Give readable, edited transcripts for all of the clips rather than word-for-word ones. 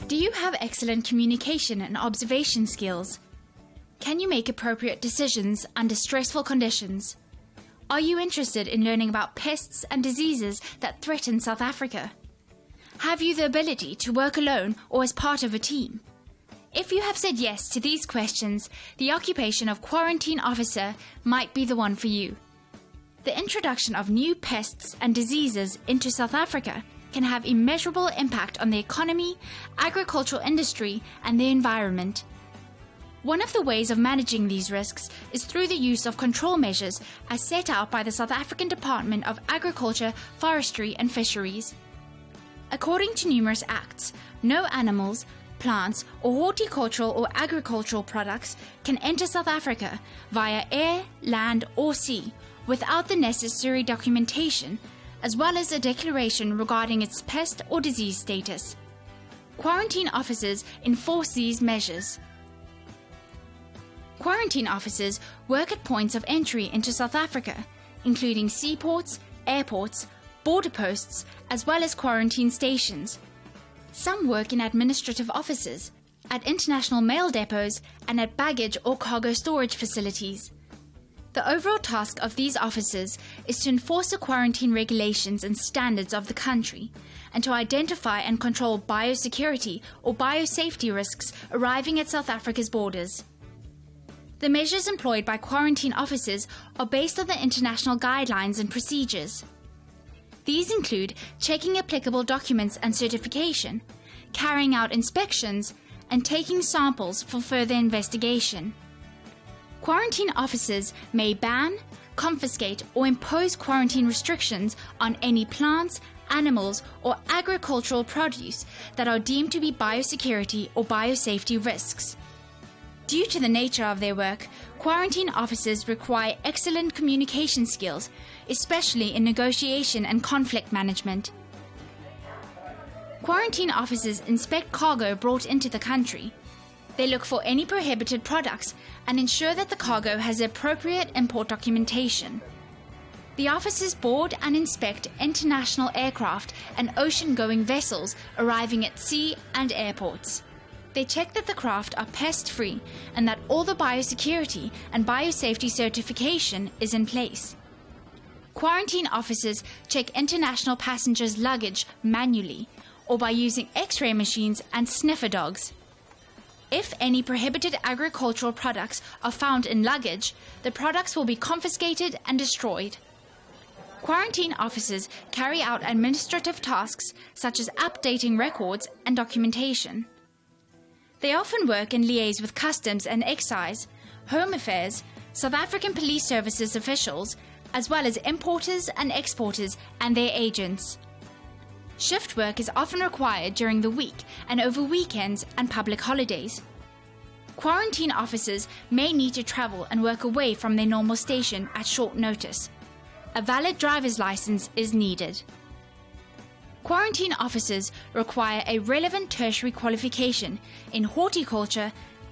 Do you have excellent communication and observation skills? Can you make appropriate decisions under stressful conditions? Are you interested in learning about pests and diseases that threaten South Africa? Have you the ability to work alone or as part of a team? If you have said yes to these questions, the occupation of quarantine officer might be the one for you. The introduction of new pests and diseases into South Africa can have immeasurable impact on the economy, agricultural industry, and the environment. One of the ways of managing these risks is through the use of control measures as set out by the South African Department of Agriculture, Forestry and Fisheries. According to numerous acts, no animals, plants or horticultural or agricultural products can enter South Africa via air, land or sea without the necessary documentation, as well as a declaration regarding its pest or disease status. Quarantine officers enforce these measures. Quarantine officers work at points of entry into South Africa, including seaports, airports, border posts, as well as quarantine stations. Some work in administrative offices, at international mail depots, and at baggage or cargo storage facilities. The overall task of these officers is to enforce the quarantine regulations and standards of the country, and to identify and control biosecurity or biosafety risks arriving at South Africa's borders. The measures employed by quarantine officers are based on the international guidelines and procedures. These include checking applicable documents and certification, carrying out inspections, and taking samples for further investigation. Quarantine officers may ban, confiscate, or impose quarantine restrictions on any plants, animals, or agricultural produce that are deemed to be biosecurity or biosafety risks. Due to the nature of their work, quarantine officers require excellent communication skills, especially in negotiation and conflict management. Quarantine officers inspect cargo brought into the country. They look for any prohibited products and ensure that the cargo has the appropriate import documentation. The officers board and inspect international aircraft and ocean-going vessels arriving at sea and airports. They check that the craft are pest-free and that all the biosecurity and biosafety certification is in place. Quarantine officers check international passengers' luggage manually or by using X-ray machines and sniffer dogs. If any prohibited agricultural products are found in luggage, the products will be confiscated and destroyed. Quarantine officers carry out administrative tasks such as updating records and documentation. They often work and liaise with customs and excise, home affairs, South African Police Services officials, as well as importers and exporters and their agents. Shift work is often required during the week and over weekends and public holidays. Quarantine officers may need to travel and work away from their normal station at short notice. A valid driver's license is needed. Quarantine officers require a relevant tertiary qualification in horticulture,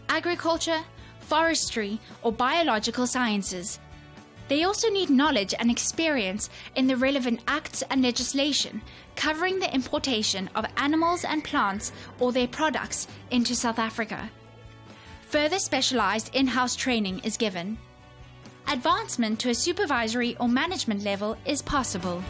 agriculture, forestry, or biological sciences. They also need knowledge and experience in the relevant acts and legislation covering the importation of animals and plants or their products into South Africa. Further specialized in-house training is given. Advancement to a supervisory or management level is possible.